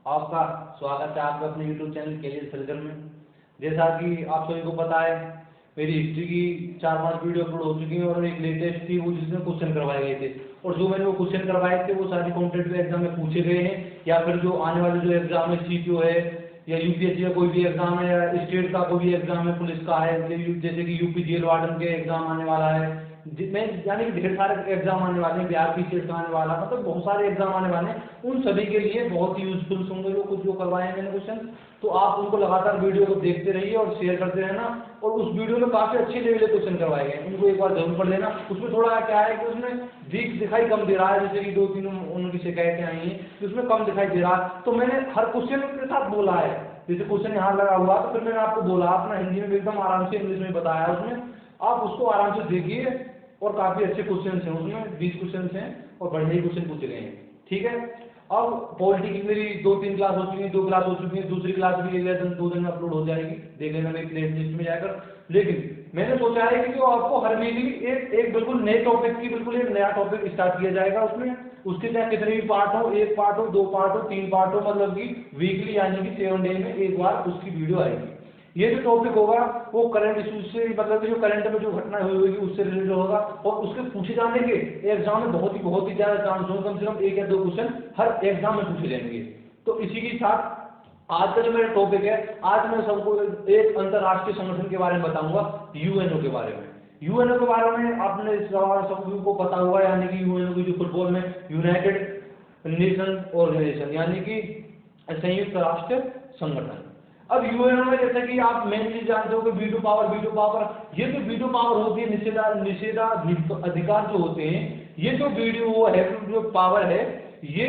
आपका स्वागत है आपका अपने YouTube चैनल कैरियर सर्कल में। जैसा कि आप सभी को पता है, मेरी हिस्ट्री की 4-5 वीडियो अपलोड हो चुकी हैं और एक लेटेस्ट थी वो जिसमें क्वेश्चन करवाए गए थे, और जो मैंने वो क्वेश्चन करवाए थे वो सारे कॉम्पिटिटिव एग्जाम में पूछे गए हैं, या फिर जो आने वाले जो एग्जाम है CPO है या UPSC का कोई भी एग्जाम है या स्टेट का कोई भी एग्जाम है, पुलिस का है, जैसे कि UP जेल वार्डन के एग्जाम आने वाला है, जिसमें यानी कि ढेर सारे एग्जाम आने वाले हैं, बिहार PCS का आने वाला, मतलब बहुत सारे एग्जाम आने वाले हैं। उन सभी के लिए बहुत ही यूजफुल होंगे वो कुछ जो करवाए हैं मैंने क्वेश्चन। तो आप उनको लगातार वीडियो को देखते रहिए और शेयर करते रहना। और उस वीडियो में काफी अच्छे लेवल के क्वेश्चन करवाए गए, उनको एक बार जरूर पढ़ लेना। उसमें थोड़ा क्या है कि उसमें वीक दिखाई कम दे रहा है, जैसे कि 2-3 उनकी शिकायतें आई हैं कि उसमें कम दिखाई दे रहा है, तो मैंने हर क्वेश्चन के साथ बोला है। जैसे क्वेश्चन यहाँ लगा हुआ तो फिर मैंने आपको बोला, अपना हिंदी में एकदम आराम से इंग्लिश में बताया उसमें, आप उसको आराम से देखिए। और काफी अच्छे क्वेश्चन हैं उसमें, 20 क्वेश्चन हैं और बढ़िया ही क्वेश्चन पूछे गए हैं, ठीक है। अब पॉलिटी की मेरी 2-3 क्लास हो चुकी है, 2 क्लास हो चुकी है, दूसरी क्लास भी अगले 2 दिन में अपलोड हो जाएगी, देख लेना मेरी प्ले लिस्ट में जाकर। लेकिन मैंने सोचा है कि जो आपको हर वीकली एक बिल्कुल नए टॉपिक की बिल्कुल एक नया टॉपिक स्टार्ट किया जाएगा उसमें, उसके चाहे कितने भी पार्ट हो, 1 पार्ट हो, 2 पार्ट हो, 3 पार्ट हो, मतलब कि वीकली यानी कि 7 डे में एक बार उसकी वीडियो आएगी। ये जो टॉपिक होगा वो करंट इश्यूज से, मतलब कि जो करंट में जो घटना हुई होगी उससे रिलेटेड होगा, और उसके पूछे जाने के एग्जाम में बहुत ही ज्यादा चांस होंगे, कम से कम 1 या 2 क्वेश्चन हर एग्जाम में पूछे जाएंगे। तो इसी के साथ आज का जो मेरा टॉपिक है, आज मैं सबको एक अंतरराष्ट्रीय संगठन के बारे में बताऊंगा, UNO के बारे में। UNO के बारे में आपने सबको पता होगा, यानी कि UNO की जो फुटबॉल में यूनाइटेड नेशन ऑर्गेनाइजेशन, यानी कि संयुक्त राष्ट्र संगठन। अब UNO में जैसे कि आप मेनली जानते हो कि वीटो पावर, ये जो वीटो पावर होती है, निषेधाधिकार जो होते हैं, ये जो वीडियो है, जो पावर है, ये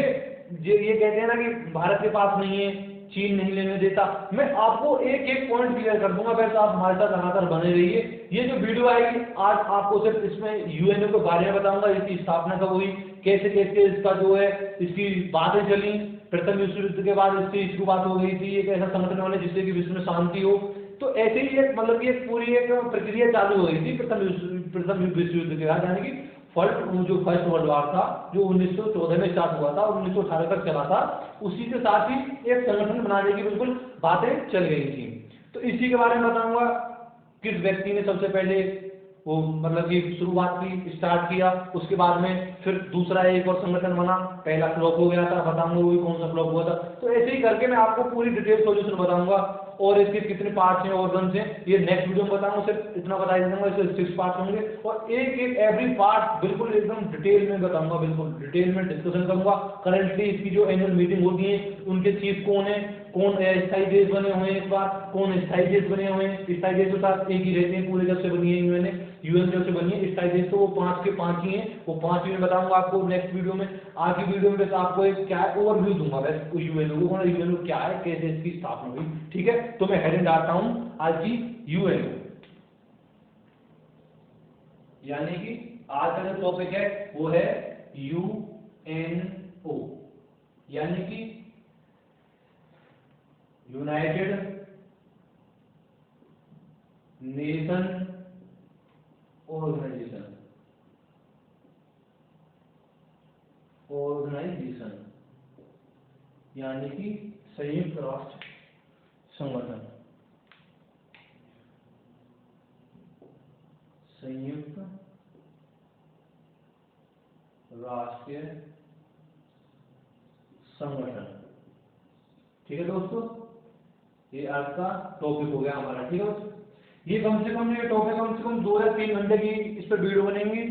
कहते हैं ना कि भारत के पास नहीं है, चीन नहीं लेने देता। मैं आपको एक एक पॉइंट क्लियर कर दूंगा, वैसे आप हमारे साथ लगातार बने रहिए। ये जो वीडियो आएगी आज आपको सिर्फ इसमें UNO के बारे में बताऊंगा, इसकी स्थापना कब हुई, कैसे कैसे इसका जो है इसकी बातें चली, प्रथम विश्व युद्ध के बाद इसकी शुरुआत हो गई थी, एक ऐसा संगठन होने जिससे कि विश्व में शांति हो। तो ऐसे ही एक मतलब कि एक पूरी एक प्रक्रिया चालू हो गई थी प्रथम विश्व युद्ध के बाद, यानी कि जो फर्स्ट वर्ल्ड वॉर था, जो 1914 में स्टार्ट हुआ था और 1918 तक चला था, उसी के साथ ही एक संगठन बनाने की बिल्कुल बातें चल गई थी। तो इसी के बारे में बताऊंगा, किस व्यक्ति ने सबसे पहले वो मतलब कि शुरुआत की, स्टार्ट किया, उसके बाद में फिर दूसरा एक और संगठन बना, पहला फ्लॉप हो गया था, बताऊंगा वो कौन सा फ्लॉप हुआ था। तो ऐसे ही करके मैं आपको पूरी डिटेल सॉल्यूशन बताऊंगा, और इसके कितने पार्ट्स हैं, ऑर्गन्स हैं, ये नेक्स्ट वीडियो में बताऊंगा। सिर्फ इतना बता दूंगा, इसके 6 पार्ट्स होंगे और एक एक एवरी पार्ट बिल्कुल एकदम डिटेल में बताऊंगा, बिल्कुल डिटेल में डिस्कशन करूंगा। करंटली इसकी जो एनुअल मीटिंग होती है, उनके चीफ कौन है, कौन स्थायी देश बने हुए हैं, इस बार कौन स्थायी देश बने हुए हैं, स्थायी देश के साथ एक ही रहते हैं पूरे, जब से बनी है UN जब से बनी है। स्थायी देश तो वो 5 के 5 ही हैं, वो 5 भी मैं बताऊंगा आपको नेक्स्ट वीडियो में। आज की वीडियो में बस आपको एक क्या ओवरव्यू दूंगा, बस UNO क्या है, कैसे इसकी स्थापना हुई, ठीक है। तो मैं हेडिंग डालता हूं आज की UNO, यानी कि आज का जो टॉपिक है वो है UNO, यानी कि यूनाइटेड नेशन ऑर्गेनाइजेशन, यानी कि संयुक्त राष्ट्र संगठन, संयुक्त राष्ट्रीय संगठन, ठीक है दोस्तों। ये आज का टॉपिक हो गया हमारा, ठीक है। ये कम से कम ये टॉपिक कम से कम 2 या 3 घंटे की इस पर वीडियो बनेंगी,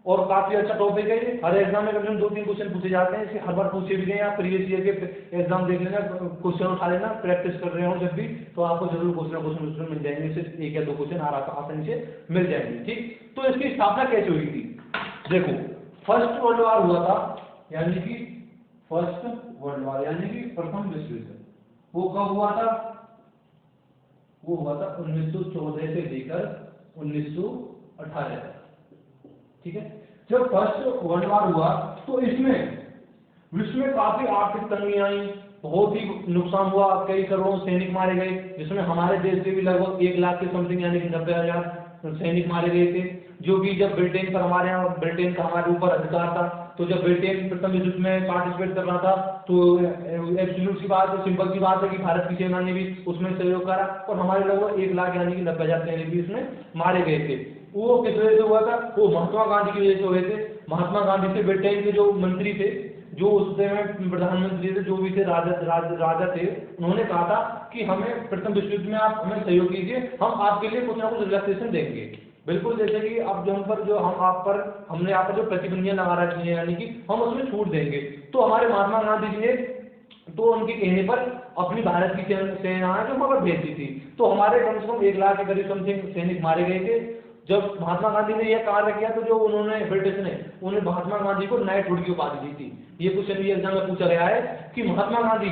और काफी अच्छा टॉपिक है ये। हर एग्जाम में कम से कम 2-3 क्वेश्चन पूछे जाते हैं, इसके हर बार पूछे भी गए। आप प्रीवियस ईयर के एग्जाम देख लेना, क्वेश्चन उठा लेना, प्रैक्टिस कर रहे हो जब भी, तो आपको जरूर क्वेश्चन मिल जाएंगे, सिर्फ 1 या 2 क्वेश्चन आसानी से मिल जाएंगे, ठीक। तो इसकी स्थापना कैसे हुई थी, देखो, फर्स्ट वर्ल्ड वॉर हुआ था, यानी कि फर्स्ट वर्ल्ड वॉर यानी कि प्रथम विश्व युद्ध, वो कब हुआ था, वो हुआ था 1914 से लेकर 1918 तक, ठीक है। जब फर्स्ट वर्ल्ड वॉर हुआ तो इसमें विश्व में काफी आर्थिक तंगी आई, बहुत ही नुकसान हुआ, कई करोड़ों सैनिक मारे गए, जिसमें हमारे देश के भी लगभग 1 लाख के समथिंग, यानी कि 90,000 सैनिक मारे गए थे, जो कि जब ब्रिटेन पर हमारे यहाँ ब्रिटेन का हमारे ऊपर अधिकार था, तो जब ब्रिटेन प्रथम युद्ध में पार्टिसिपेट कर रहा था तो एब्सोल्यूट सी बात है, सिंपल सी बात है कि भारत की सेना ने भी उसमें सहयोग करा और हमारे लगभग 1 लाख यानी कि 90,000 सैनिक भी उसमें मारे गए थे। वो किस वजह से हुआ था? वो महात्मा गांधी की वजह से हुए थे। महात्मा गांधी से ब्रिटेन के जो मंत्री थे, जो उस समय प्रधानमंत्री थे, जो भी थे राजा थे, उन्होंने कहा था कि हमें प्रथम विश्व युद्ध में आप हमें सहयोग कीजिए, हम आपके लिए कुछ ना कुछ रिलैक्सेशन देंगे। बिल्कुल जैसे कि अब जो हमने यहाँ पर जो प्रतिबंधियां लगा रखी है, यानी कि हम उसमें छूट देंगे। तो हमारे महात्मा गांधी जी ने तो उनके कहने पर अपनी भारत की सेना जो वहां पर भेज दी थी, तो हमारे कम से कम 1 लाख के करीब समथिंग सैनिक मारे गए थे। जब महात्मा गांधी ने यह कार्य किया तो जो उन्होंने ब्रिटिश ने उन्हें महात्मा गांधी को नाइटहुड की उपाधि दी थी। ये क्वेश्चन भी एग्जाम में पूछा गया है कि महात्मा गांधी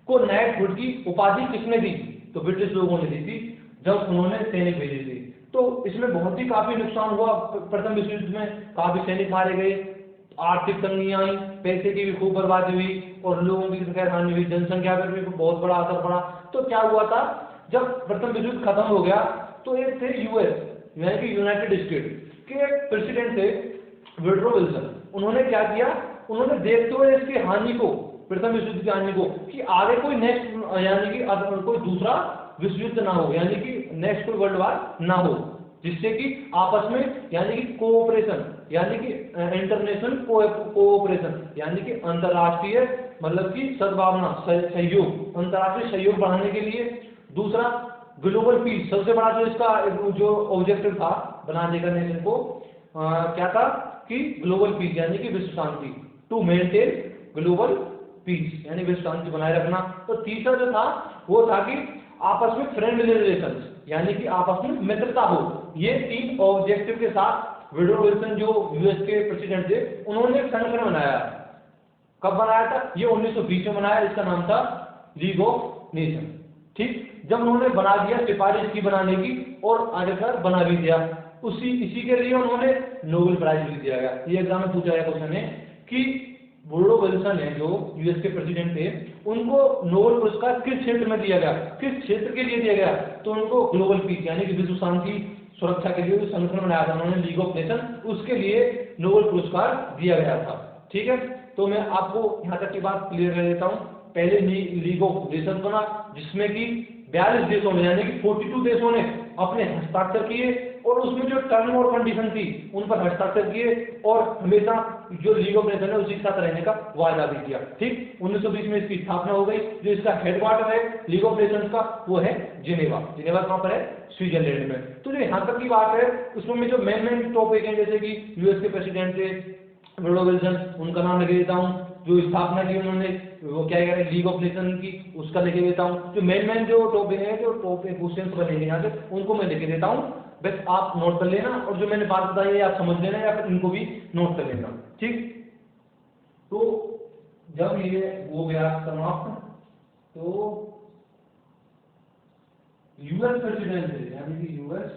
को नाइटहुड की उपाधि किसने दी? तो ब्रिटिश लोगों ने दी थी, जब उन्होंने सैनिक भेजे थे। तो इसमें बहुत ही काफी नुकसान हुआ, प्रथम विश्व युद्ध में काफी सैनिक मारे गए, आर्थिक तंगी आई, पैसे की भी खूब बर्बादी हुई और लोगों की खैर हानि हुई, जनसंख्या पर भी बहुत बड़ा असर पड़ा। तो क्या हुआ था, जब प्रथम विश्व युद्ध खत्म हो गया तो एक थे यूएस यानी कि यूनाइटेड स्टेट के प्रेसिडेंट थे वुडरो विल्सन। उन्होंने क्या किया, उन्होंने देखते हुए इसकी हानि को, प्रथम विश्व युद्ध की हानि को, कि आगे कोई नेक्स्ट यानी कि कोई दूसरा विश्व युद्ध ना हो, यानी कि नेक्स्ट कोई वर्ल्ड वार ना हो, जिससे कि आपस में यानी कि कोऑपरेशन यानी कि इंटरनेशनल कोऑपरेशन यानी कि अंतरराष्ट्रीय मतलब कि सद्भावना सहयोग, अंतरराष्ट्रीय सहयोग बढ़ाने के लिए। दूसरा ग्लोबल पीस, सबसे बड़ा जो इसका जो ऑब्जेक्टिव था बनाने का नेशन को क्या था कि ग्लोबल पीस यानी कि विश्व शांति, टू मेंटेन ग्लोबल पीस यानी विश्व शांति बनाए रखना। तो तीसरा जो था वो था कि आपस में फ्रेंडली रिलेशंस यानी कि आपस में मित्रता हो। ये 3 ऑब्जेक्टिव के साथ वुडरो विल्सन जो यूएस के प्रेसिडेंट थे, उन्होंने एक संगठन बनाया। कब बनाया था? ये 1920 में बनाया, इसका नाम था लीग ऑफ नेशन। ठीक, जब उन्होंने बना दिया, सिफारिश की बनाने की और आखिरकार बना भी दिया, इसी के लिए उन्होंने नोबेल प्राइज भी दिया गया। ये एग्जाम में पूछा गया क्वेश्चन है कि वुडरो विल्सन है जो यूएस के प्रेसिडेंट थे, उनको नोबेल पुरस्कार किस क्षेत्र में दिया गया, किस क्षेत्र के लिए दिया गया? तो उनको ग्लोबल पीस यानी कि विश्व शांति सुरक्षा के लिए जो संगठन बनाया था उन्होंने लीग ऑफ नेशन, उसके लिए नोबेल पुरस्कार दिया गया था। ठीक है, तो मैं आपको यहाँ तक की बात क्लियर कर देता हूँ। पहले लीग ऑफ नेशन बना, जिसमें कि 42 देशों ने यानी कि 42 देशों ने अपने हस्ताक्षर किए और उसमें जो टर्म और कंडीशन थी उन पर हस्ताक्षर किए और हमेशा जो लीग ऑफ नेशन है उसी के साथ रहने का वादा भी किया। ठीक, 1920 में इसकी स्थापना हो गई। जो इसका हेडक्वार्टर है लीग ऑफ नेशन का वो है जिनेवा। जिनेवा कहाँ पर है? स्विट्जरलैंड में। तो जो यहाँ तक की बात है उसमें जो मेन टॉपिक है, जैसे कि यूएस के प्रेसिडेंट थे वुडरो विल्सन, उनका नाम लिख देता हूँ। जो स्थापना की उन्होंने वो क्या कह रहे हैं लीग ऑफ नेशन की, उसका लिख देता हूँ। जो मेन जो टॉपिक है, जो टॉपिक क्वेश्चन बनेंगे यहाँ से, उनको मैं लिख देता हूँ। बस आप नोट कर लेना और जो मैंने बात बताई है आप समझ लेना या फिर इनको भी नोट कर लेना। ठीक, तो जब ये हो गया समाप्त, तो यूएस प्रेसिडेंट है यानी कि यूएस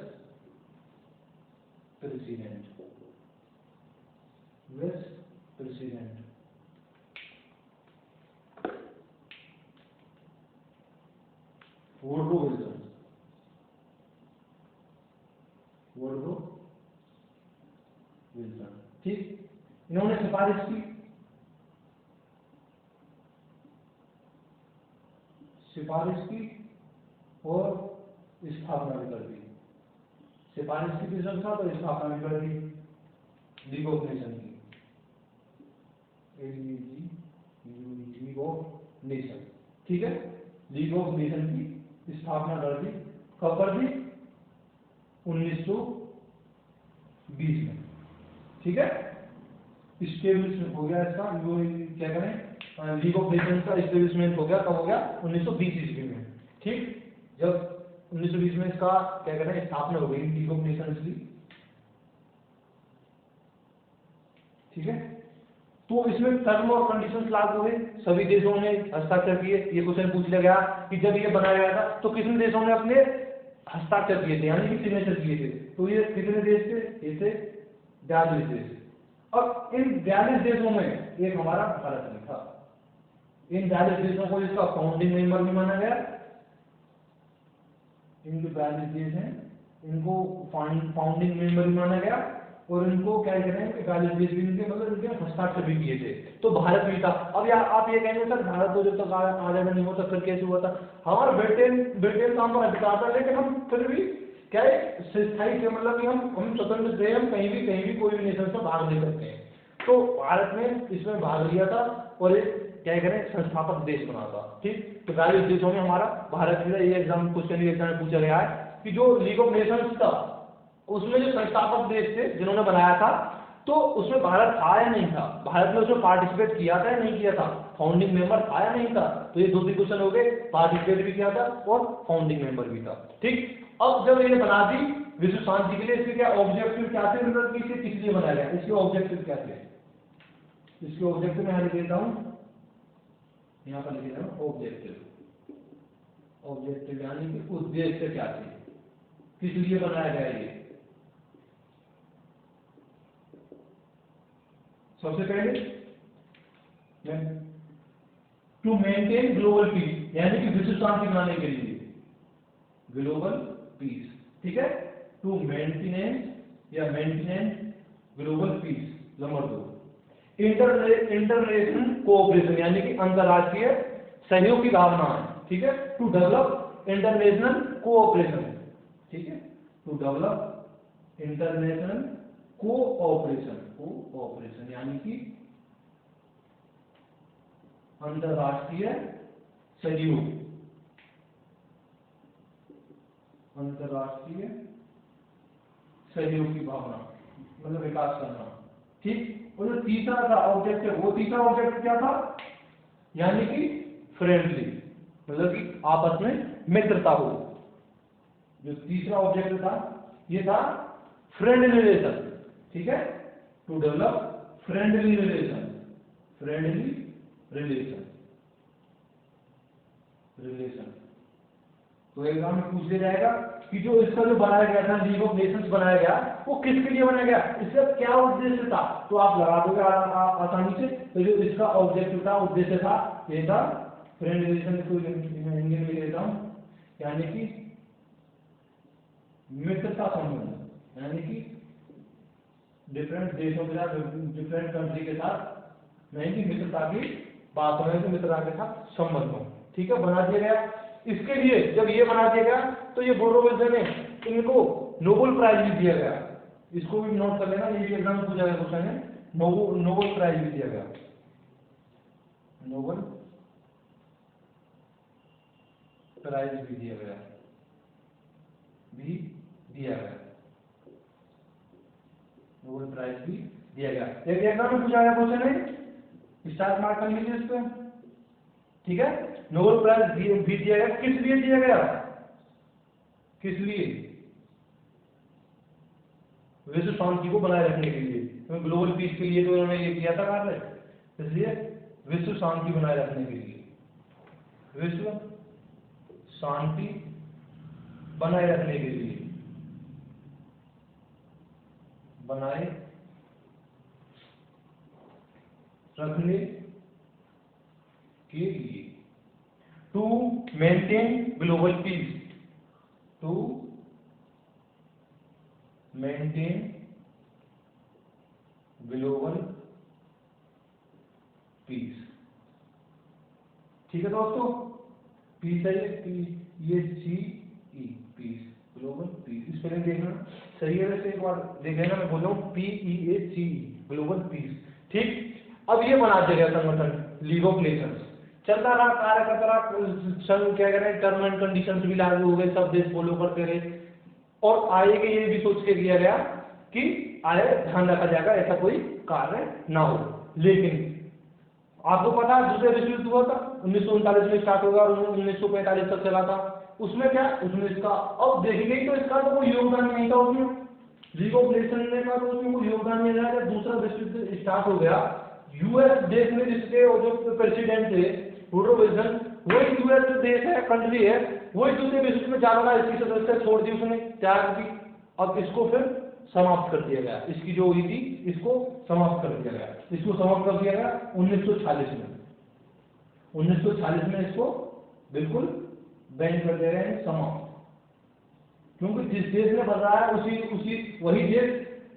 प्रेसिडेंट वुडरो विल्सन। ठीक, इन्होंने सिफारिश की और स्थापना भी कर दी। सिफारिश की किसने था तो स्थापना भी कर दी लीग ऑफ नेशन की, लीग ऑफ नेशन। ठीक है, लीग ऑफ नेशन की स्थापना कर दी। कब कर दी? 1920 में। ठीक है, इस्टेब्लिशमेंट हो गया इसका, क्या करें लीग ऑफ नेशन का इस्टेब्लिशमेंट हो गया। कब हो गया? 1920 ईस्वी में। ठीक, जब 1920 में इसका क्या करें स्थापना हो गई लीग ऑफ नेशंस की। ठीक है, तो इसमें टर्म और कंडीशंस लागू हुए, सभी देशों ने हस्ताक्षर किए। ये क्वेश्चन पूछ लिया गया कि जब ये बनाया गया था तो कितने देशों ने अपने हस्ताक्षर किए थे यानी कि सिग्नेचर किए थे? तो ये कितने देश थे? ये थे 42 देश। अब इन 42 देशों में एक हमारा भारत भी था। इन 42 देशों को इसका फाउंडिंग मेंबर भी माना गया। इन जो 42 देश हैं इनको फाउंडिंग मेंबर माना गया और इनको क्या कह रहे हैं कि 41 देश भी इनके मतलब इनके हस्ताक्षर भी किए थे। तो भारत भी था। अब यार आप ये कहेंगे सर भारत तो जब तक आजाद नहीं होता फिर कैसे हुआ था? हमारा ब्रिटेन का हमारा अधिकार था, लेकिन हम फिर भी क्या है स्थायी थे, मतलब कि हम स्वतंत्र थे, हम कहीं भी कोई भी नेशन से भाग ले सकते हैं। तो भारत ने इसमें भाग लिया था और एक क्या करें संस्थापक देश बना था। ठीक, तो 42 देशों में हमारा भारत भी। ये एग्जाम क्वेश्चन में पूछा गया है कि जो लीग ऑफ नेशंस था उसमें जो संस्थापक देश थे जिन्होंने बनाया था, तो उसमें भारत था या नहीं था? भारत ने उसमें पार्टिसिपेट किया था या नहीं किया था? फाउंडिंग मेंबर था या नहीं था? तो ये 2-3 क्वेश्चन हो गए, पार्टिसिपेट भी किया था और फाउंडिंग मेंबर भी था। ठीक, अब जब ये बना दी विश्व शांति के लिए, इसके क्या ऑब्जेक्टिव क्या थे, मतलब कि इसे किस लिए बनाया गया, इसके ऑब्जेक्टिव क्या थे? इसके ऑब्जेक्टिव मैं लिख देता हूं, यहाँ पर लिख देता हूं ऑब्जेक्टिव यानी कि उद्देश्य क्या थे, किस लिए बनाया गया ये। सबसे पहले टू मेंटेन ग्लोबल पीस, यानी कि विश्व शांति बनाने के लिए, ग्लोबल पीस। ठीक है, to maintenance global peace. Number 2 international cooperation, यानी कि अंतरराष्ट्रीय सहयोग की भावना है। ठीक है, टू डेवलप इंटरनेशनल कोऑपरेशन। ठीक है, टू डेवलप इंटरनेशनल कोऑपरेशन यानी कि अंतरराष्ट्रीय सहयोग, अंतरराष्ट्रीय सहयोग की भावना, मतलब विकास करना। ठीक, और जो तीसरा था ऑब्जेक्टिव, वो तीसरा ऑब्जेक्टिव क्या था? यानी कि फ्रेंडली, मतलब कि आपस में मित्रता हो। जो तीसरा ऑब्जेक्टिव था ये था फ्रेंडली रिलेशन। ठीक है, टू डेवलप फ्रेंडली रिलेशन, तो एग्जाम में पूछ लिया जाएगा कि जो इसका जो बनाया गया था लीग ऑफ नेशंस बनाया गया वो किसके लिए बनाया गया, इसका क्या उद्देश्य था? तो आप लगा दोगे आसानी से। तो जो इसका ऑब्जेक्टिव था, उद्देश्य था, ये था फ्रेंडली रिलेशन को हिंदी में लिख देता हूं, यानी कि मित्रता संबंध, यानी कि डिफरेंट देशों के साथ, डिफरेंट कंट्री के साथ नहीं कि मित्रता की बात होने से मित्रता के साथ संबंध हो। ठीक है, बना दिया गया। इसके लिए जब ये बना दिया गया तो ये वुडरो विल्सन ने इनको नोबेल प्राइज भी दिया गया। इसको भी नोट कर लेना, ये भी एग्जाम में पूछा गया क्वेश्चन है। नोबेल प्राइज भी दिया गया, नोबेल प्राइज भी दिया गया, नोबेल प्राइज भी दिया गया। एक एग्जाम में पूछा गया क्वेश्चन है, स्टार मार्क कर लीजिए इस पे। ठीक है, नोबेल प्राइज भी दिया गया, किस लिए दिया गया? किस लिए? विश्व शांति को बनाए रखने के लिए, तो ग्लोबल पीस के लिए तो उन्होंने ये किया था कार्य, इसलिए विश्व शांति बनाए रखने के लिए, विश्व शांति बनाए रखने के लिए, बनाए रखने के लिए, to maintain global peace, to maintain global peace. ठीक है दोस्तों, पीस है ये PEACE, peace, global peace. Spelling देखना सही है, वैसे एक बार देख लेना, मैं बोल रहा हूँ PEACE, ग्लोबल पीस। ठीक, अब ये बना दिया गया संगठन लीग ऑफ नेशंस, चलता रहा, कार्य करता रहा, संघ क्या करें टर्म एंड कंडीशंस भी लागू हो गए, सब देश फॉलो करते रहे, और आगे के ये भी सोच के किया गया कि आगे ध्यान रखा जाएगा ऐसा कोई कार्य ना हो। लेकिन आपको पता है दूसरे विश्व युद्ध हुआ था, 1939 में स्टार्ट होगा और 1945 तक चला था। उसमें क्या, उसमें इसका अब देखी गई तो इसका तो कोई योगदान नहीं था उसमें, लीग ऑफ नेशन ने का तो उसमें कोई योगदान नहीं रहा। दूसरा विश्व युद्ध स्टार्ट हो गया, यूएस देश में जिसके जो प्रेसिडेंट थे वुडरो विल्सन, वही यूएस जो देश है, कंट्री है, वही दूसरे विश्व में जाना, इसकी सदस्य छोड़ दी उसने, त्याग दी। अब इसको फिर समाप्त कर दिया गया, इसकी जो हुई थी इसको समाप्त कर दिया गया। इसको समाप्त कर दिया गया 1946 में, 1946 में इसको बिल्कुल बैन कर दे रहे हैं, समाप्त। क्योंकि जिस देश ने बनाया उसी उसी वही देश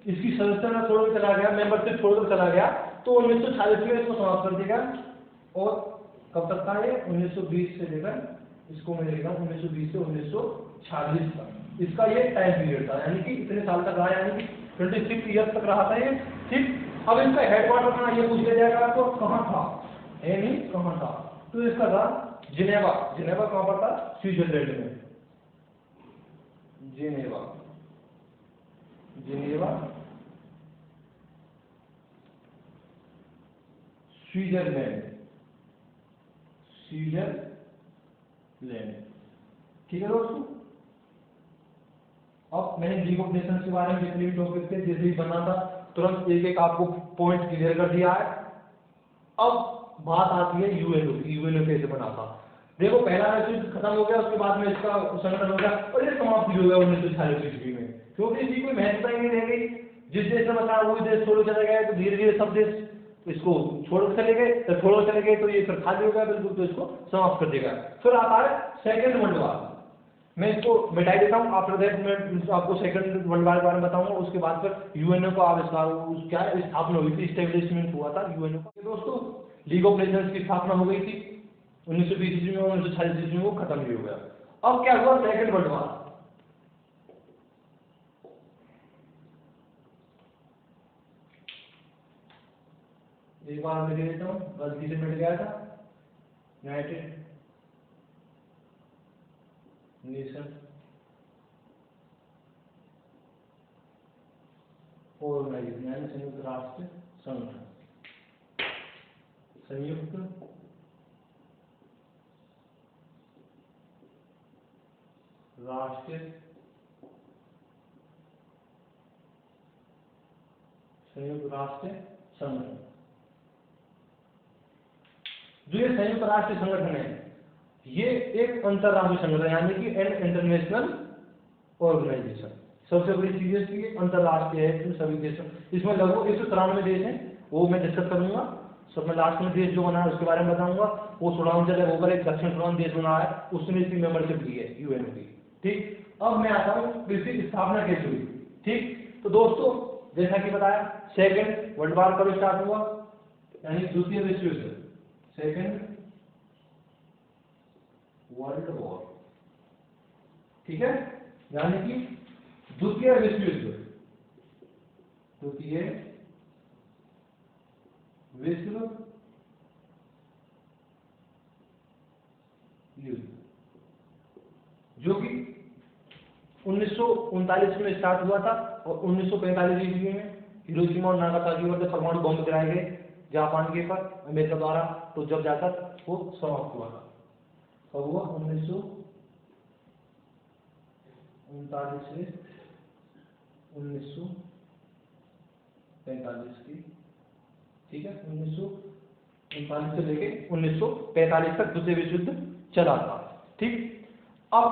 इसकी सदस्यता छोड़कर चला गया, मेंबरशिप छोड़कर चला गया, तो 1946 में इसको समाप्त कर देगा। और कब तक था ये? 1920 से लेकर इसको मैं लिख रहा हूँ 1920 से 1946 तक इसका ये टाइम पीरियड था, यानी कि इतने साल तक रहा, यानी कि 26 ईयर तक रहा था ये। ठीक, अब इसका हेडक्वार्टर कहाँ, ये पूछ लिया जाएगा आपको, कहाँ था, यानी कहाँ था, तो इसका था जिनेवा। जिनेवा कहाँ पर था? स्विट्जरलैंड में। Geneva, Geneva Switzerland, Switzerland. ठीक है दोस्तों, अब मैंने लीग ऑफ नेशंस के बारे में जितने भी टॉपिक थे जैसे ही बना था तुरंत एक एक आपको पॉइंट क्लियर कर दिया है। अब बात आती है यूएनओ की, यूएनओ कैसे बना था। देखो पहला विश्व खत्म हो गया, उसके बाद में इसका संगठन हो गया और ये समाप्त भी हो गया 1946 ईस्वी में, क्योंकि इसकी कोई महत्वता ही नहीं रह गई। जिस देश ने बताया वही देश छोड़ चले गए, तो धीरे धीरे सब देश इसको छोड़ चले गए, तो छोड़ चले गए तो ये फिर खाली हो गया बिल्कुल, तो इसको समाप्त कर देगा। फिर आता है सेकेंड वर्ल्ड वार, मैं इसको मिटाई देता हूँ, आफ्टर दैट मैं आपको सेकंड वर्ल्ड वार के बारे में बताऊंगा। उसके बाद फिर यूएनओ का आविष्कार, क्या स्थापना हुई थी, स्टेब्लिशमेंट हुआ था यूएनओ का। दोस्तों लीग ऑफ नेशंस की स्थापना हो गई थी 1920 ईस्वी में, 1946 ईस्वी में वो खत्म भी हो गया। अब क्या हुआ? Second world war. एक बार मैं लिख देता हूँ, गलती से मिट गया था, यूनाइटेड नेशन ऑर्गेनाइजेशन, यानी संयुक्त राष्ट्र संगठन, संयुक्त राष्ट्र संयुक्त राष्ट्र संगठन। जो ये संयुक्त राष्ट्र संगठन है ये एक अंतरराष्ट्रीय संगठन, यानी कि एन इंटरनेशनल ऑर्गेनाइजेशन। सबसे बड़ी चीज है कि अंतरराष्ट्रीय है, सभी देशों, इसमें लगभग 193 देश हैं, वो मैं डिस्कस करूंगा। सब में लास्ट में देश जो बना है उसके बारे में बताऊंगा। वो सुडान जगह होकर एक दक्षिण सुडान देश बना है, उसने इसकी मेंबरशिप ली है यूएनओ की। ठीक, अब मैं आता हूँ इसकी स्थापना कैसे हुई। ठीक, तो दोस्तों जैसा कि बताया सेकेंड वर्ल्ड वार कब स्टार्ट हुआ, यानी द्वितीय विश्व युद्ध, सेकेंड वर्ल्ड वॉर। ठीक है, यानी कि द्वितीय विश्व युद्ध, द्वितीय विश्व युद्ध, जो कि 1939 में स्टार्ट हुआ था और 1945 ईस्वी में हिरोशिमा और नागासाकी पर परमाणु बम गिराए गए जापान के पर अमेरिका द्वारा, तो जब जाकर वो समाप्त हुआ था। कब हुआ? 1939 से 1945 की। ठीक है, 1939 से लेके 1945 तक द्वितीय विश्व युद्ध चला था। ठीक, अब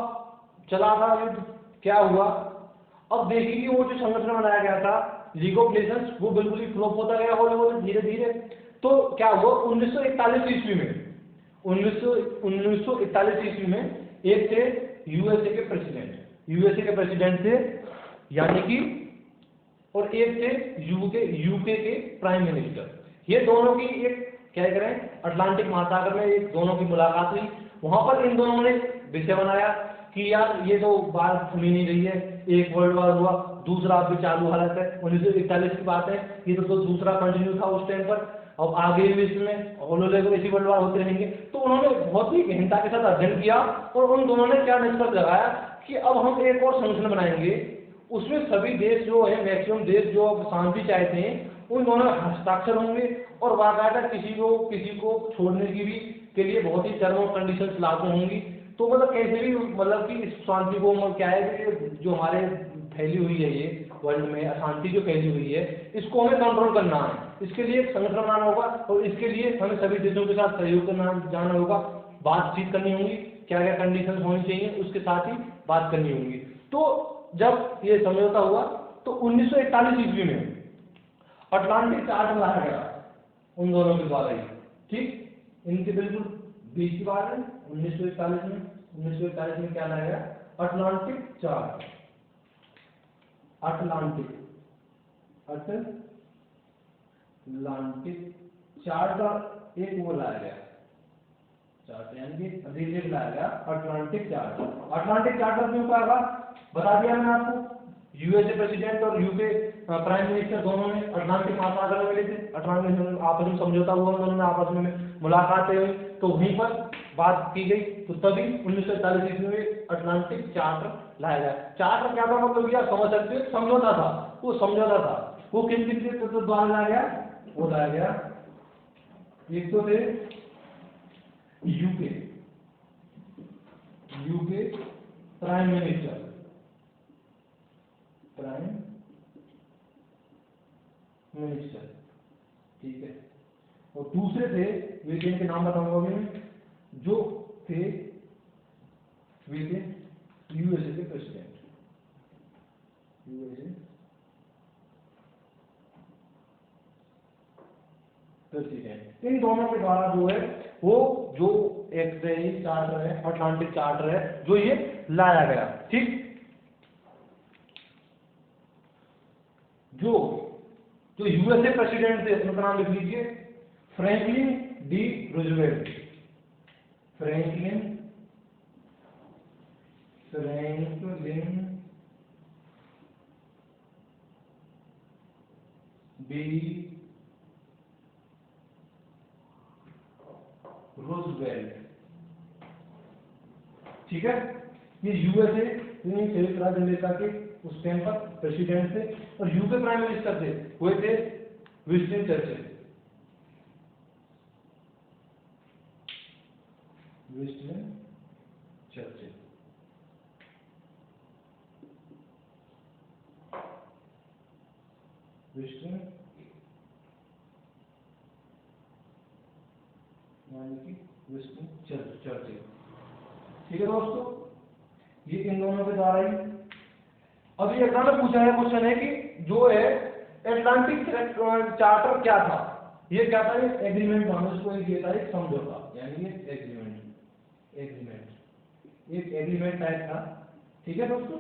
चला था युद्ध, क्या हुआ? अब देखिए कि वो जो संगठन बनाया गया था लीग ऑफ नेशंस, वो बिल्कुल ही फ्लॉप होता गया हौले हौले धीरे धीरे। तो क्या हुआ? 1941 ईस्वी में 1941 ईस्वी में एक थे यूएसए के प्रेसिडेंट थे, यानी कि, और एक थे यूके के प्राइम मिनिस्टर। ये दोनों की एक क्या करें अटलांटिक महासागर में एक दोनों की मुलाकात हुई। वहां पर इन दोनों ने विषय बनाया कि यार ये तो बात थमी नहीं रही है, एक वर्ल्ड वार हुआ, दूसरा अभी चालू हालत है, 1941 की बात है, ये तो दूसरा कंटिन्यू था उस टाइम पर, अब आगे भी इसमें हौले इसी वर्ल्ड वार होते रहेंगे। तो उन्होंने बहुत ही गहनता के साथ अध्ययन किया और उन दोनों ने क्या निष्कर्ष लगाया कि अब हम एक और संगठन बनाएंगे, उसमें सभी देश जो है, मैक्सिमम देश जो अब शांति चाहते हैं, उन दोनों में हस्ताक्षर होंगे और बाकायदा किसी को छोड़ने की भी के लिए बहुत ही टर्म और कंडीशंस लागू होंगी। तो मतलब कैसे भी मतलब कि इस शांति को क्या है कि जो हमारे फैली हुई है ये वर्ल्ड में अशांति जो फैली हुई है, इसको हमें कंट्रोल करना है। इसके लिए एक संगठन बनाना होगा और इसके लिए हमें सभी देशों के साथ सहयोग करना जाना होगा, बातचीत करनी होगी, क्या क्या कंडीशंस होनी चाहिए उसके साथ ही बात करनी होगी। तो जब ये समझौता हुआ तो 1941 ईस्वी में अटलांटिक चार्टर लाया गया उन दोनों के द्वारा ही। ठीक, इनके बिल्कुल बीच की बात है। 1941 में क्या लाया गया? Atlantic charter. अटलांटिक चार्टर एक वो लाया गया, चार्टर यानी कि अधिनियम लाया गया अटलांटिक चार्टर। अटलांटिक चार्टर क्यों कहा बता दिया मैंने आपको। यूएसए प्रेसिडेंट और यूके प्राइम मिनिस्टर दोनों ने अटलांटिक महासागर में मिले थे, अटलांटिक आपस में समझौता हुआ, उन्होंने आपस में मुलाकातें हुई, तो वहीं पर बात की गई, तो तभी 1941 ईस्वी में अटलांटिक चार्टर लाया गया। चार्टर क्या था मतलब क्या समझ सकते हो, समझौता था, वो समझौता था, वो किन किन के द्वारा लाया गया, वो लाया गया एक तो थे यूके प्राइम मिनिस्टर, ठीक है, और दूसरे थे वे के नाम बताऊंगा मैं, जो थे वे थे यूएसए के प्रेसिडेंट, इन दोनों के द्वारा जो है वो जो एक चार्टर है, अटलांटिक चार्टर है, जो ये लाया गया। ठीक, जो यूएसए प्रेसिडेंट थे उनका नाम लिख लीजिए, Franklin D Roosevelt, Franklin D Roosevelt. ठीक है, ये यूएसए संयुक्त राज्य अमेरिका के उस टाइम पर प्रेसिडेंट थे, और यूके प्राइम मिनिस्टर थे वो थे विंस्टन चर्चिल। चर्चिल। ठीक है दोस्तों, ये इन दोनों के द्वारा ही। अभी एग्जाम में पूछा है क्वेश्चन है कि जो है अटलांटिक चार्टर क्या था, ये क्या था, ये एग्रीमेंट था, उसको ये था एक समझौता, यानी ये एक एग्रीमेंट टाइप था। ठीक है दोस्तों,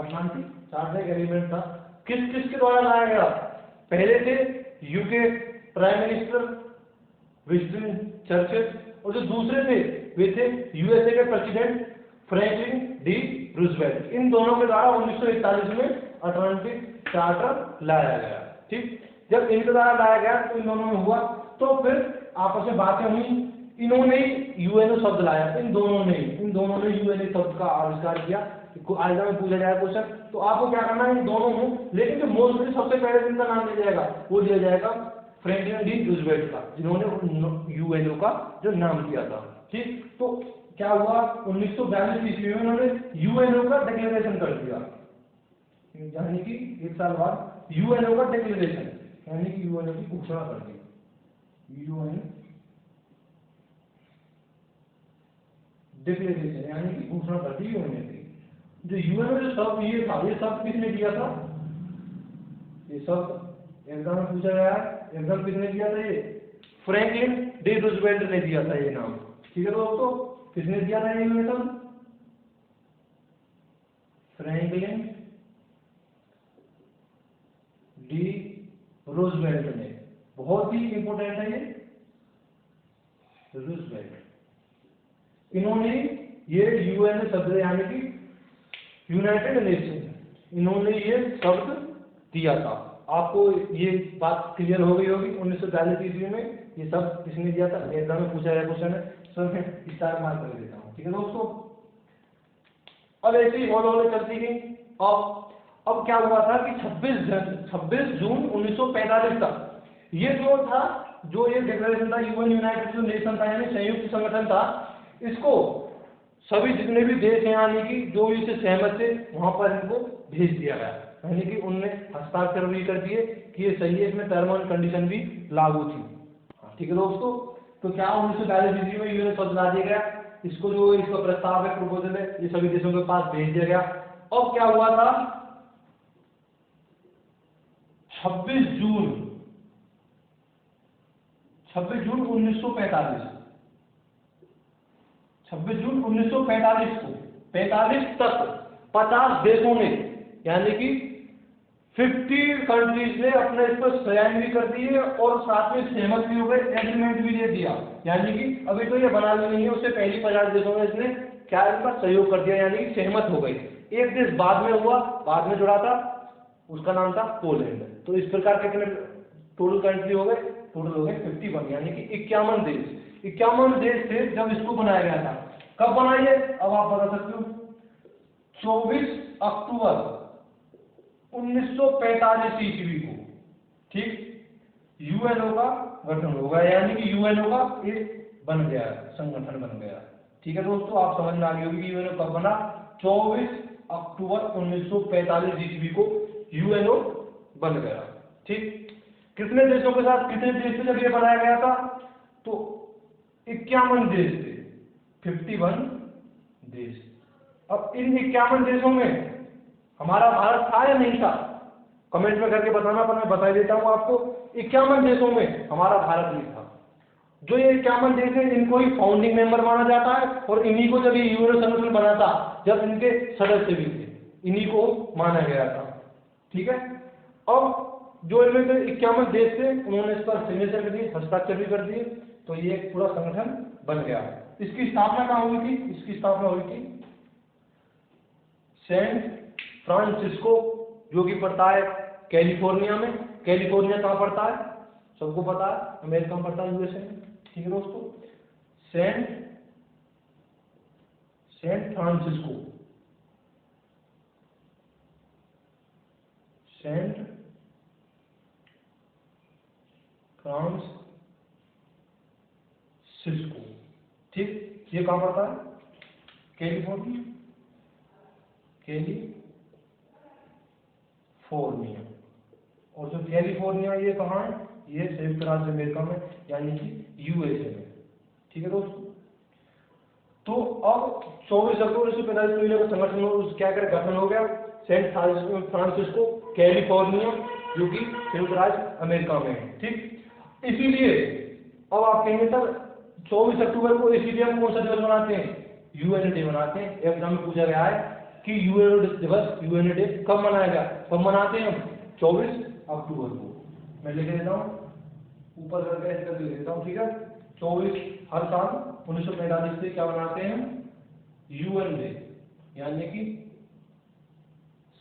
अटलांटिक चार्टर एक एग्रीमेंट था। किस किस के द्वारा लाया गया, पहले थे UK prime minister Winston Churchill, और जो दूसरे थे वे थे यूएसए के प्रेसिडेंट फ्रैंकलिन डी रूजवेल्ट। इन दोनों के द्वारा 1941 में अटलांटिक चार्टर लाया गया। ठीक, जब इनके द्वारा लाया गया तो इन दोनों में हुआ, तो फिर आपस में बातें हुई, इन्होंने यूएनओ शब्द लाया, इन दोनों ने यूएनओ शब्द का आविष्कार किया। आज में पूछा जाएगा क्वेश्चन, तो आपको क्या करना है, इन दोनों में, लेकिन जो मोस्टली सबसे पहले जिनका नाम लिया जाएगा वो लिया जाएगा फ्रैंकलिन डी रूजवेल्ट का, जिन्होंने यूएनओ का जो नाम दिया था। ठीक, तो क्या हुआ, 1942 ईस्वी में उन्होंने यूएनओ का डिक्लेरेशन कर दिया, यानी कि एक साल बाद यूएनओ का डिक्लेरेशन, यानी कि यूएनओ की घोषणा कर दी, यूएन डिक्लेरेशन यानी कि घोषणा कर दी यूएनओ की। जो यूएनओ जो शब्द ये था, ये शब्द किसने दिया था, ये शब्द एग्जाम में पूछा गया है, एग्जाम किसने दिया था, ये फ्रैंकलिन डी रूजवेल्ट ने दिया था ये नाम। ठीक है दोस्तों, किसने दिया था ये नाम, फ्रैंकलिन डी रूजवेल्ट ने, बहुत ही इंपोर्टेंट है ये रूजवेल्ट। इन्होंने ये यूएन शब्द यानी कि यूनाइटेड नेशन, इन्होंने ये शब्द दिया था। आपको ये बात क्लियर हो गई होगी, 1942 ईस्वी में ये सब किसने दिया था, एग्जाम में पूछा गया क्वेश्चन है, सर मैं स्टार मार्क कर देता हूँ। ठीक है दोस्तों, अब ऐसे ही हौले चलती गई। अब क्या हुआ था कि 26 जून 1945 तक ये जो था, जो ये डिक्लेरेशन था, यूएन यूनाइटेड जो नेशन था, यानी संयुक्त संगठन था, इसको सभी जितने भी देश हैं यानी कि जो इससे सहमत थे वहां पर इनको भेज दिया गया, यानी कि उनने हस्ताक्षर भी कर दिए कि ये सही है, इसमें टर्म एंड कंडीशन भी लागू थी। ठीक है दोस्तों, तो क्या 1942 ईस्वी में यूएन शब्द ला दिया गया, इसको जो इसका प्रस्ताव है, प्रपोजल है, ये सभी देशों के पास भेज दिया गया। अब क्या हुआ था, 26 जून 1945, 26 जून 1945 को 45 तक 50 देशों ने, यानी कि 50 कंट्रीज ने अपना इस पर साइन भी कर दिए और साथ में सहमत भी हो गए, एग्रीमेंट भी दे दिया। यानी कि अभी तो ये बना भी नहीं है, उससे पहले 50 देशों में इसने क्या इनका सहयोग कर दिया, यानी कि सहमत हो गई। एक देश बाद में हुआ, बाद में जुड़ा था, उसका नाम था पोलैंड। तो इस प्रकार कितने टोटल कंट्री हो गए? टोटल हो गए 51, यानी कि 51 देश। 51 देश थे जब इसको बनाया गया था। कब बनाई है? अब आप बता सकते हो, 24 अक्टूबर 1945 ईस्वी को, ठीक, यूएनओ का गठन होगा, यानी कि यूएनओ का एक बन गया, संगठन बन गया। ठीक है दोस्तों, आप समझ में आ गई होगी कि यूएनओ कब बना। 24 अक्टूबर 1945 ईस्वी को यूएनओ बन गया। ठीक, कितने देशों के साथ, कितने देश से जब ये बनाया गया था? तो 51 देश थे, 51 देश। अब इन 51 देशों में हमारा भारत था या नहीं था? कमेंट में करके बताना, पर मैं बता देता हूं आपको, 51 देशों में हमारा भारत नहीं था। जो ये 51 देश है, इनको ही फाउंडिंग मेंबर माना जाता है, और इन्हीं को जब ये यूएनओ संगठन बना था, जब इनके सदस्य भी थे, इन्हीं को माना गया था। ठीक है, अब जो इनमें से 51 देश थे, उन्होंने इस पर सिग्नेचर कर दिए, हस्ताक्षर भी कर दिए, तो ये एक पूरा संगठन बन गया। इसकी स्थापना कहाँ हुई थी? इसकी स्थापना हुई थी सैन फ्रांसिस्को, जो कि पड़ता है कैलिफोर्निया में। कैलिफोर्निया कहाँ पड़ता है? सबको पता है, अमेरिका में पड़ता है, यूएसए में। ठीक है दोस्तों, सैन फ्रांसिस्को, सेंट फ्रांसिस्को, ठीक, ये कहाँ पड़ता है? California, California. और जो कैलिफोर्निया, ये कहाँ है? ये संयुक्त राज्य अमेरिका में, यानी कि यूएसए में। ठीक है दोस्तों, तो अब 24 अक्टूबर 1945 का संगठन क्या करे, गठन हो गया, सेंट फ्रांसिस्को कैलिफोर्निया, जो कि संयुक्त राज्य अमेरिका में है। ठीक, इसीलिए अब आप कहेंगे सर 24 अक्टूबर को इसीलिए हम कौन सा दिवस मनाते हैं? यूएन डे मनाते हैं। एग्जाम में पूछा गया है कि यूएन दिवस, यूएन डे कब मनाया गया? कब मनाते हैं हम? 24 अक्टूबर को। मैं लिख देता हूँ, ऊपर करके ऐसे करके लिख देता हूँ, ठीक है। 24 हर साल 1945 से क्या मनाते हैं? यूएन डे, यानी कि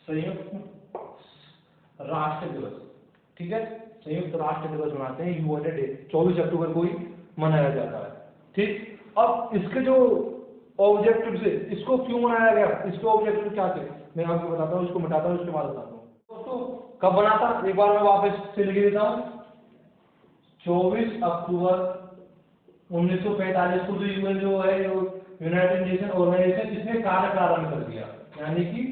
संयुक्त राष्ट्र दिवस। ठीक है, संयुक्त राष्ट्र दिवस मनाते हैं, यूएन डे 24 अक्टूबर को ही मनाया जाता है। ठीक, अब इसके जो ऑब्जेक्टिव से, इसको क्यों मनाया गया, इसके ऑब्जेक्टिव क्या थे, मैं आपको बताता हूँ, इसको मिटाता हूँ, उसके बाद बताता हूँ। दोस्तों कब बना था, एक बार मैं वापस से लिख देता हूँ। 24 अक्टूबर 1945 को जो यूएन जो है, यूनाइटेड नेशन ऑर्गेनाइजेशन, इसने कार्य प्रारंभ कर दिया, यानी कि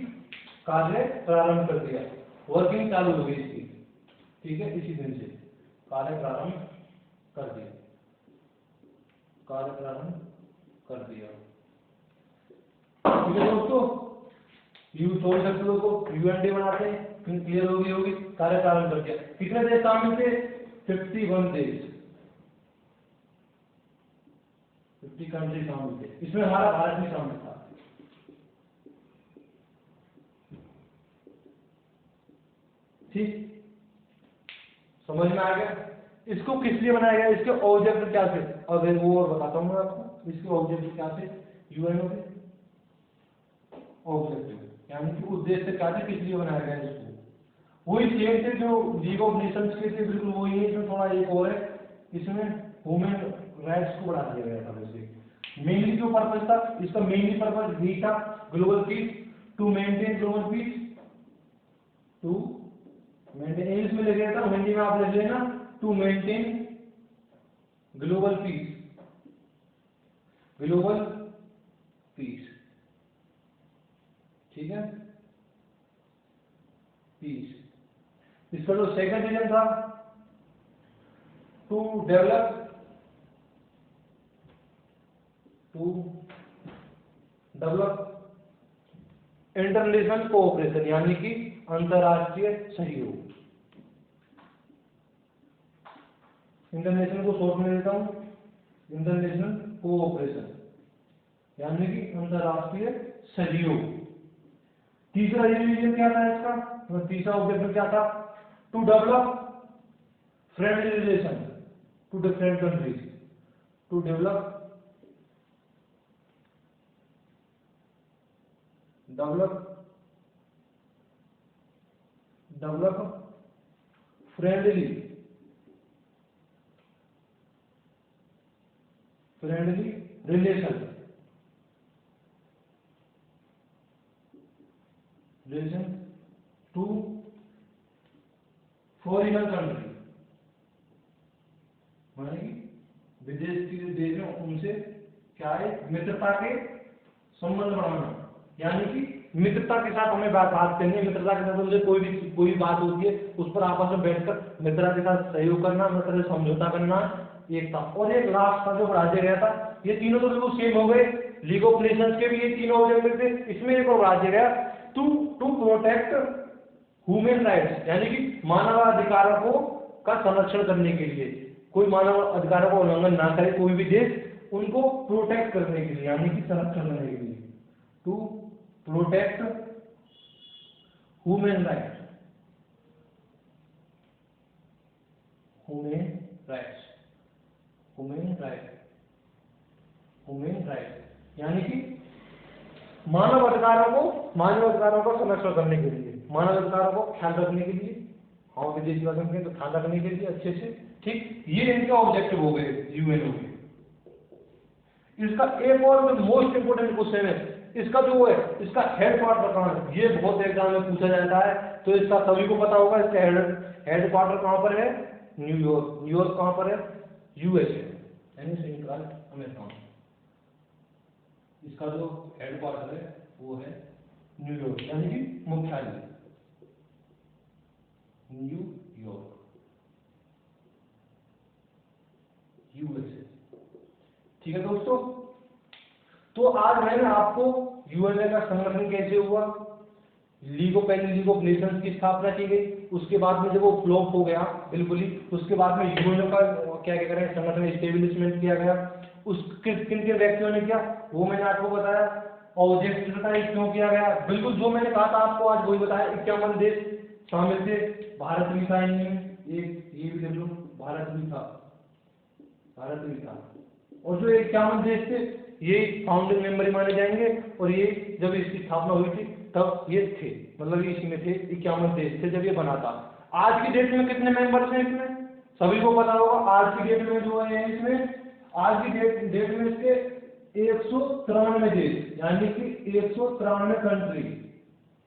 कार्य प्रारंभ कर दिया, वर्किंग चालू हो गई इसकी। ठीक है, इसी दिन से कार्य प्रारंभ कर दिया, कार्य प्रारंभ कर दिया। ठीक है दोस्तों, 24 अक्टूबर को यूएन डे मनाते हैं, फिर क्लियर होगी कार्य प्रारंभ कर दिया। कितने देश शामिल थे? 51 देश, 50 कंट्री शामिल थे, इसमें हमारा भारत भी शामिल था। ठीक, समझ में आ गया? इसको किस लिए बनाया गया, इसके ऑब्जेक्टिव क्या थे? अब वो और बताता हूँ मैं आपको, इसके ऑब्जेक्टिव क्या थे यूएनओ के ऑब्जेक्टिव, यानी कि उद्देश्य क्या थे, किस लिए बनाया गया इसको। वही सेम थे जो लीग ऑफ नेशंस के थे, बिल्कुल वही है। इसमें थोड़ा एक और है, इसमें ह्यूमन राइट्स को बढ़ा दिया गया था। वैसे मेनली जो पर्पज था इसका, मेनली पर्पज यही था, global peace, to maintain global peace, to maintain, English में लिख देता हूं, हिंदी में आप लिख लेना, to maintain global peace, global peace. ठीक है, पीस। इसका जो सेकंड रीजन था, टू डेवलप इंटरनेशनल कोऑपरेशन, यानी कि अंतरराष्ट्रीय सहयोग। इंटरनेशनल को शॉर्ट में देता हूं, इंटरनेशनल कोऑपरेशन, यानी कि अंतरराष्ट्रीय सहयोग। तीसरा रीजन क्या था इसका, तो तीसरा ऑब्जेक्टिव क्या था? To develop friendly relation to different countries, to develop friendly relation to foreigner country, मानेगी विदेश के देश में उनसे क्या है, मित्रता के संबंध बढ़ाना, यानी कि मित्रता के साथ हमें बात करनी है, मित्रता के साथ उनसे कोई बात होती है उस पर आपस में बैठकर मित्रता के साथ सहयोग करना, मित्रता से समझौता करना, एक था। और एक लास्ट था जो बढ़ाया गया था, ये तीनों तो बिल्कुल सेम हो गए, लीग ऑफ नेशंस के भी ये तीनों ऑब्जेक्टिव थे, इसमें एक और बढ़ाया गया टू प्रोटेक्ट ह्यूमन राइट्स, यानी कि मानवाधिकारों को का संरक्षण करने के लिए, कोई मानव अधिकारों का उल्लंघन ना करे कोई भी देश, उनको प्रोटेक्ट करने के लिए, यानी कि संरक्षण करने के लिए, टू प्रोटेक्ट ह्यूमन राइट्स, यानी कि मानव अधिकारों का संरक्षण करने के लिए, मानव अधिकारों को ख्याल रखने के लिए, हम विदेशी भाषा में तो ख्याल रखने के लिए अच्छे से, ठीक, ये इनके ऑब्जेक्टिव हो गए, यूएन हो गए। इसका एक और मोस्ट इंपोर्टेंट क्वेश्चन है, इसका जो है इसका हेडक्वार्टर कहाँ है, ये बहुत एग्जाम में पूछा जाता है, तो इसका सभी को पता होगा, इसका हेडक्वार्टर कहाँ पर है? न्यूयॉर्क कहाँ पर है? यूएसए, यानी संयुक्त राज्य अमेरिका। इसका जो हेडक्वार्टर है वो है न्यूयॉर्क, यानी कि मुख्यालय न्यूयॉर्क, यूएसए। ठीक है दोस्तों, तो आज मैंने आपको यूएनए का संगठन कैसे हुआ, लीग ऑफ नेशंस की स्थापना की गई, उसके बाद में जब वो फ्लॉप हो गया बिल्कुल ही, उसके बाद में यूएनए का क्या कह रहे हैं संगठन इस्टेब्लिशमेंट किया गया, उस किन किन व्यक्तियों ने किया वो मैंने आपको बताया, ऑब्जेक्टिव बताया क्यों किया गया, बिल्कुल जो मैंने कहा था आपको आज वही बताया। 51 देश शामिल थे, भारत भी था इनमें, एक ये भी देख लो, भारत भी था, और जो 51 देश थे ये फाउंडिंग मेंबर ही माने जाएंगे, और ये जब इसकी स्थापना हुई थी तब ये थे, मतलब इसी में थे, 51 देश थे जब ये बना था। आज की डेट में कितने मेंबर्स हैं इसमें, सभी को पता होगा। आज की डेट में जो है इसमें, आज की डेट में इसके 193 देश, यानी कि 193 कंट्री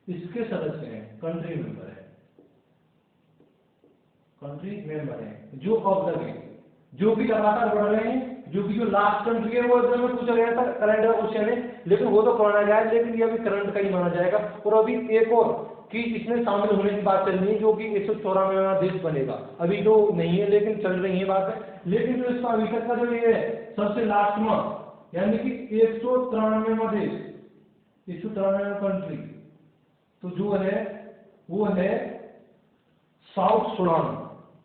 इसके सदस्य हैं, कंट्री मेंबर हैं, जो अब तक है, जो भी लगातार बढ़ रहे हैं, जो लास्ट कंट्री है वो एग्जाम में पूछा गया था, करंट क्वेश्चन है, लेकिन वो तो पुराना गया है, लेकिन ये अभी करंट का ही माना जाएगा। और अभी एक और कि इसमें शामिल होने की बात चल रही है, जो कि 194वां देश बनेगा, अभी तो नहीं है लेकिन चल रही है बात है। लेकिन जो इसका अभी तक का जो ये है सबसे लास्ट में, यानी कि 193वां देश, 193वां कंट्री, तो जो है वो है साउथ सुडान।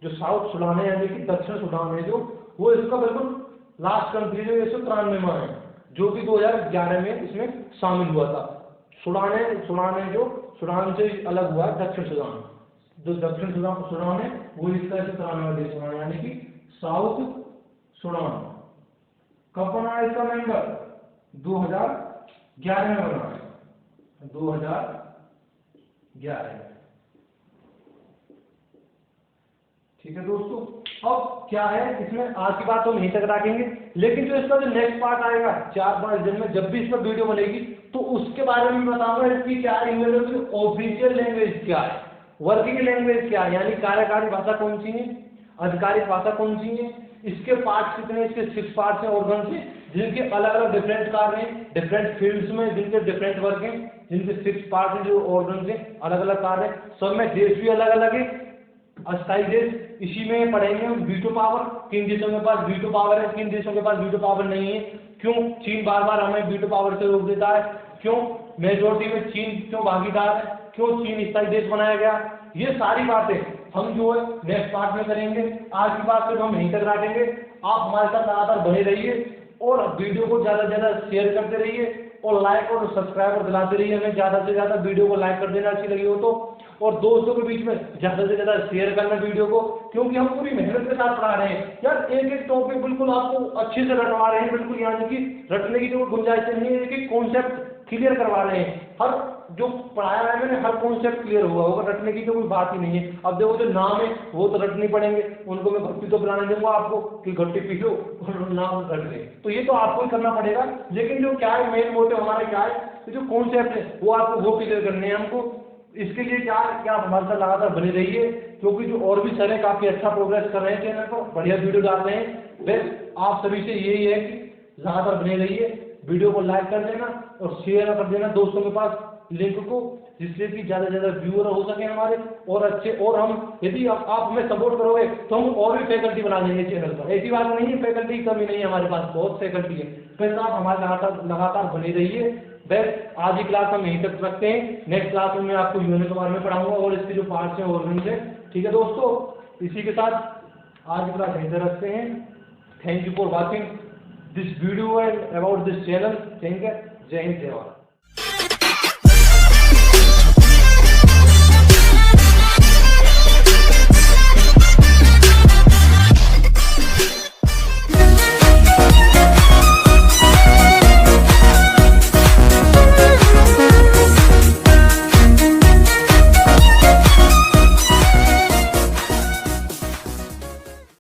जो साउथ सुडान है यानी कि दक्षिण सुडान है, जो वो इसका बिल्कुल लास्ट कंट्री जो 193वां है, जो कि 2011 में इसमें शामिल हुआ था। सुडान है जो सुडान से अलग हुआ दक्षिण सुडान, जो दक्षिण सुडान है वो इसका 193वां देश बना, यानी कि साउथ सुडान। कब बना है इसका मेंबर? 2011 में बना है, 2011। ठीक है दोस्तों, अब क्या है इसमें, आज की बात तो नहीं तक रखेंगे, लेकिन जो इसका जो नेक्स्ट पार्ट आएगा 4-5 दिन में, जब भी इस पर वीडियो बनेगी तो उसके बारे में बताऊंगा इसकी क्या है, ऑफिशियल लैंग्वेज क्या है, वर्किंग लैंग्वेज क्या है, यानी कार्यकारी भाषा कौन सी है, आधिकारिक भाषा कौन सी है, इसके पार्ट्स कितने, इसके 6 पार्ट्स हैं ऑर्गन से, जिनके अलग अलग डिफरेंट कार्य हैं, डिफरेंट फील्ड्स में जिनके डिफरेंट वर्क हैं, जिनके 6 पार्ट हैं जो ऑर्गन से अलग अलग कार्य हैं, सब में देश भी अलग अलग है। अस्थायी देश इसी में पढ़ेंगे हम, वीटो पावर, किन देशों के पास वीटो पावर है, किन देशों के पास वीटो पावर नहीं है, क्यों चीन बार बार हमें वीटो पावर से रोक देता है, क्यों मेजोरिटी में चीन क्यों भागीदार है, क्यों चीन स्थायी देश बनाया गया, ये सारी बातें हम जो है नेक्स्ट पार्ट में करेंगे। आज की बात सिर्फ हम यहीं तक रखेंगे। आप हमारे साथ लगातार बने रहिए और वीडियो को ज्यादा से ज्यादा शेयर करते रहिए और लाइक और सब्सक्राइब और दिलाते रहिए हमें, ज्यादा से ज्यादा वीडियो को लाइक कर देना अच्छी लगी हो तो। और दोस्तों के बीच में ज़्यादा से ज़्यादा शेयर करना वीडियो को, क्योंकि हम पूरी मेहनत के साथ पढ़ा रहे हैं यार। एक एक टॉपिक बिल्कुल आपको अच्छे से रटवा रहे हैं, बिल्कुल यहाँ की रटने की जो गुंजाइश नहीं है, एक एक कॉन्सेप्ट क्लियर करवा रहे हैं। हर जो पढ़ाया है मैंने हर कॉन्सेप्ट क्लियर हुआ होगा, रटने की तो कोई बात ही नहीं है। अब देखो जो नाम है वो तो रटने पड़ेंगे, उनको मैं घट्टी तो बनाने दूंगा आपको कि घट्टी पी लो और नाम रट ले, तो ये तो आपको ही करना पड़ेगा। लेकिन जो क्या है मेन मोटिव हमारा क्या है, जो कॉन्सेप्ट है वो आपको वो क्लियर करने हैं हमको। इसके लिए क्या है कि आप हमारे साथ लगातार बने रहिए, क्योंकि जो और भी सर हैं काफ़ी अच्छा प्रोग्रेस कर रहे हैं चैनल पर, बढ़िया वीडियो डाल रहे हैं। बस आप सभी से यही है कि लगातार बने रहिए, वीडियो को लाइक कर देना और शेयर कर देना दोस्तों के पास लिंक को, जिससे कि ज़्यादा से ज़्यादा व्यूअर हो सके हमारे और अच्छे। और हम यदि आप हमें सपोर्ट करोगे तो हम और भी फैकल्टी बना देंगे चैनल पर। ऐसी बात नहीं है फैकल्टी की कमी नहीं है, हमारे पास बहुत फैकल्टी है। बस आप हमारे लगातार बने रहिए। बस आज की क्लास हम यहीं तक रखते हैं, नेक्स्ट क्लास में मैं आपको यूनिट के बारे में पढ़ाऊंगा और इसके जो पार्ट्स हैं ऑर्गन से। ठीक है दोस्तों, इसी के साथ आज की क्लास यहीं तक रखते हैं। Thank you for watching this video and about this channel. Thank you. जय हिंद जय भारत।